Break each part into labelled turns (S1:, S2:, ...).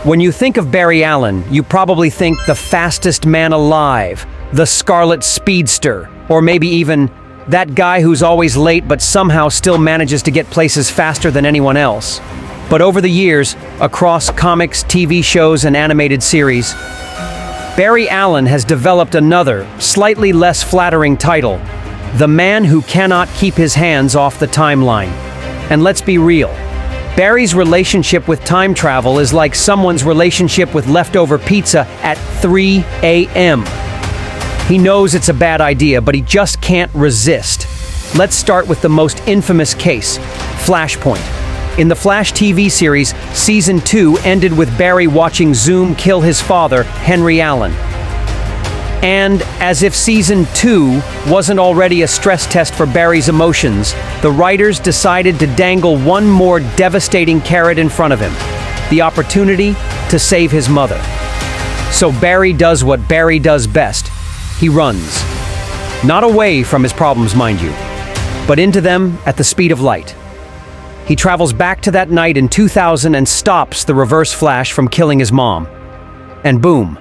S1: When you think of Barry Allen, you probably think the fastest man alive, the Scarlet Speedster, or maybe even that guy who's always late but somehow still manages to get places faster than anyone else. But over the years, across comics, TV shows, and animated series, Barry Allen has developed another, slightly less flattering title, the man who cannot keep his hands off the timeline. And let's be real, Barry's relationship with time travel is like someone's relationship with leftover pizza at 3 a.m. He knows it's a bad idea, but he just can't resist. Let's start with the most infamous case, Flashpoint. In the Flash TV series, Season 2 ended with Barry watching Zoom kill his father, Henry Allen. And as if Season 2 wasn't already a stress test for Barry's emotions, the writers decided to dangle one more devastating carrot in front of him, the opportunity to save his mother. So Barry does what Barry does best. He runs. Not away from his problems, mind you, but into them at the speed of light. He travels back to that night in 2000 and stops the Reverse Flash from killing his mom. And boom.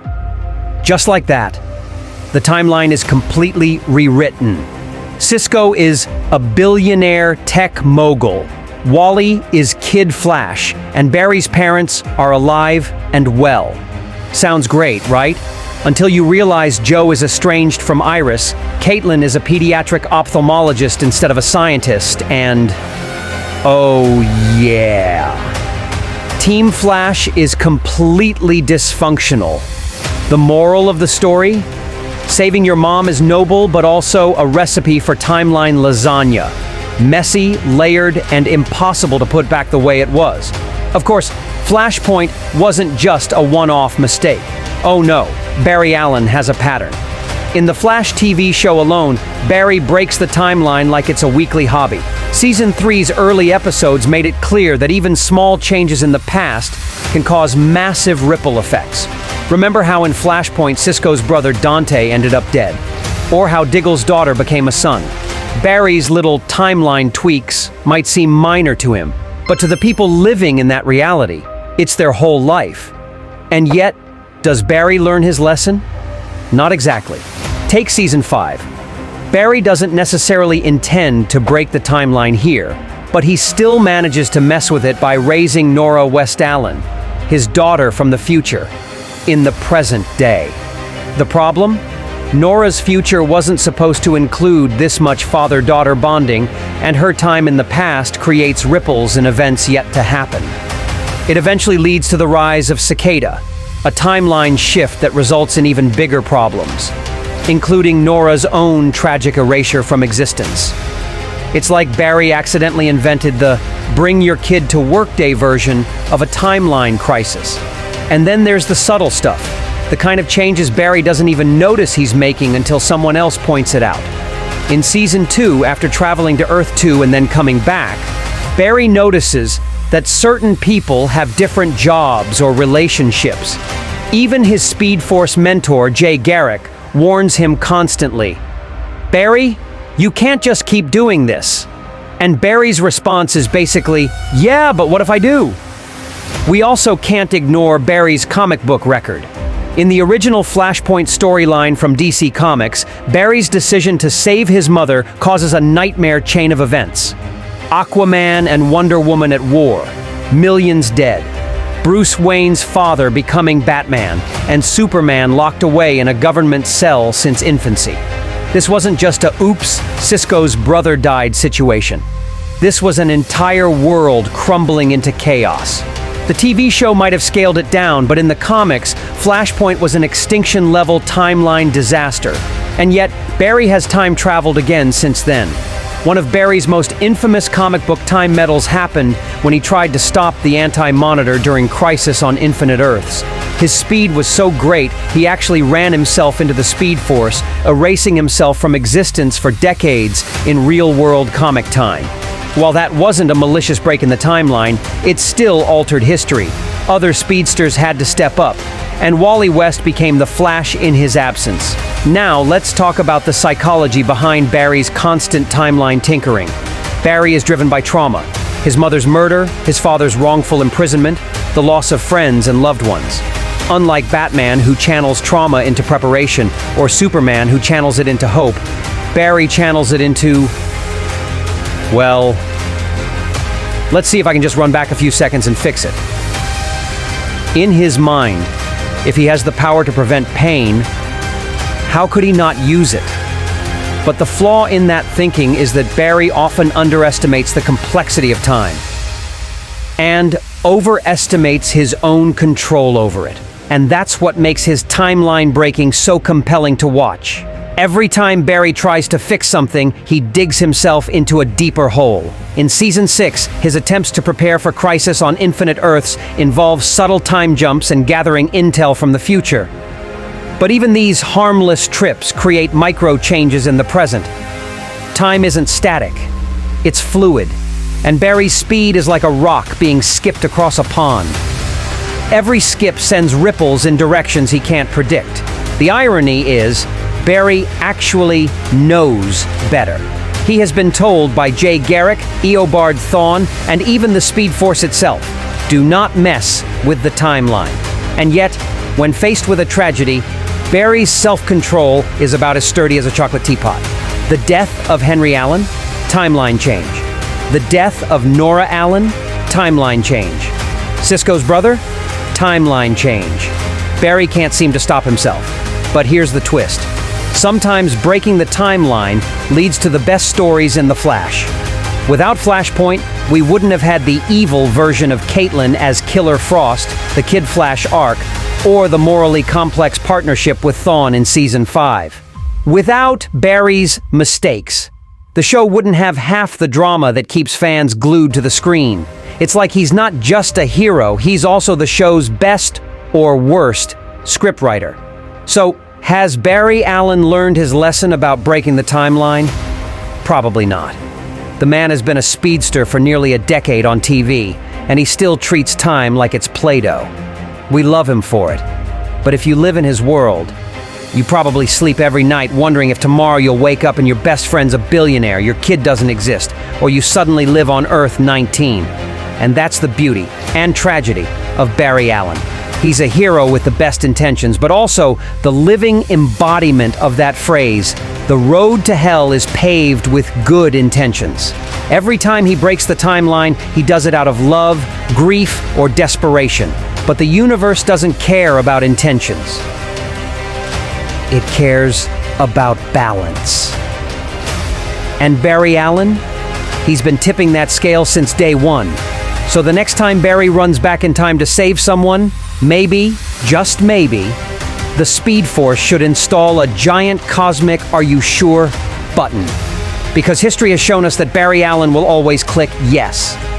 S1: Just like that, the timeline is completely rewritten. Cisco is a billionaire tech mogul. Wally is Kid Flash, and Barry's parents are alive and well. Sounds great, right? Until you realize Joe is estranged from Iris, Caitlin is a pediatric ophthalmologist instead of a scientist, and oh yeah. Team Flash is completely dysfunctional. The moral of the story? Saving your mom is noble, but also a recipe for timeline lasagna. Messy, layered, and impossible to put back the way it was. Of course, Flashpoint wasn't just a one-off mistake. Oh no, Barry Allen has a pattern. In the Flash TV show alone, Barry breaks the timeline like it's a weekly hobby. Season 3's early episodes made it clear that even small changes in the past can cause massive ripple effects. Remember how in Flashpoint Cisco's brother Dante ended up dead? Or how Diggle's daughter became a son? Barry's little timeline tweaks might seem minor to him, but to the people living in that reality, it's their whole life. And yet, does Barry learn his lesson? Not exactly. Take Season 5. Barry doesn't necessarily intend to break the timeline here, but he still manages to mess with it by raising Nora West Allen, his daughter from the future, in the present day. The problem? Nora's future wasn't supposed to include this much father-daughter bonding, and her time in the past creates ripples in events yet to happen. It eventually leads to the rise of Cicada, a timeline shift that results in even bigger problems, including Nora's own tragic erasure from existence. It's like Barry accidentally invented the bring your kid to work day version of a timeline crisis. And then there's the subtle stuff, the kind of changes Barry doesn't even notice he's making until someone else points it out. In Season 2, after traveling to Earth 2 and then coming back, Barry notices that certain people have different jobs or relationships. Even his Speed Force mentor, Jay Garrick, warns him constantly, "Barry, you can't just keep doing this." And Barry's response is basically, "Yeah, but what if I do?" We also can't ignore Barry's comic book record. In the original Flashpoint storyline from DC Comics, Barry's decision to save his mother causes a nightmare chain of events. Aquaman and Wonder Woman at war, millions dead, Bruce Wayne's father becoming Batman, and Superman locked away in a government cell since infancy. This wasn't just a oops, Cisco's brother died situation. This was an entire world crumbling into chaos. The TV show might have scaled it down, but in the comics, Flashpoint was an extinction-level timeline disaster. And yet, Barry has time traveled again since then. One of Barry's most infamous comic book time meddles happened when he tried to stop the Anti-Monitor during Crisis on Infinite Earths. His speed was so great, he actually ran himself into the Speed Force, erasing himself from existence for decades in real-world comic time. While that wasn't a malicious break in the timeline, it still altered history. Other speedsters had to step up, and Wally West became the Flash in his absence. Now, let's talk about the psychology behind Barry's constant timeline tinkering. Barry is driven by trauma. His mother's murder, his father's wrongful imprisonment, the loss of friends and loved ones. Unlike Batman, who channels trauma into preparation, or Superman, who channels it into hope, Barry channels it into, well, let's see if I can just run back a few seconds and fix it. In his mind, if he has the power to prevent pain, how could he not use it? But the flaw in that thinking is that Barry often underestimates the complexity of time and overestimates his own control over it. And that's what makes his timeline breaking so compelling to watch. Every time Barry tries to fix something, he digs himself into a deeper hole. In Season 6, his attempts to prepare for Crisis on Infinite Earths involve subtle time jumps and gathering intel from the future. But even these harmless trips create micro-changes in the present. Time isn't static, it's fluid, and Barry's speed is like a rock being skipped across a pond. Every skip sends ripples in directions he can't predict. The irony is, Barry actually knows better. He has been told by Jay Garrick, Eobard Thawne, and even the Speed Force itself, do not mess with the timeline. And yet, when faced with a tragedy, Barry's self-control is about as sturdy as a chocolate teapot. The death of Henry Allen? Timeline change. The death of Nora Allen? Timeline change. Cisco's brother? Timeline change. Barry can't seem to stop himself. But here's the twist. Sometimes breaking the timeline leads to the best stories in The Flash. Without Flashpoint, we wouldn't have had the evil version of Caitlin as Killer Frost, the Kid Flash arc, or the morally complex partnership with Thawne in Season 5. Without Barry's mistakes, the show wouldn't have half the drama that keeps fans glued to the screen. It's like he's not just a hero, he's also the show's best or worst scriptwriter. So, has Barry Allen learned his lesson about breaking the timeline? Probably not. The man has been a speedster for nearly a decade on TV, and he still treats time like it's Play-Doh. We love him for it. But if you live in his world, you probably sleep every night wondering if tomorrow you'll wake up and your best friend's a billionaire, your kid doesn't exist, or you suddenly live on Earth 19. And that's the beauty and tragedy of Barry Allen. He's a hero with the best intentions, but also the living embodiment of that phrase, the road to hell is paved with good intentions. Every time he breaks the timeline, he does it out of love, grief, or desperation. But the universe doesn't care about intentions. It cares about balance. And Barry Allen? He's been tipping that scale since day one. So the next time Barry runs back in time to save someone, maybe, just maybe, the Speed Force should install a giant cosmic "Are you sure?" button. Because history has shown us that Barry Allen will always click yes.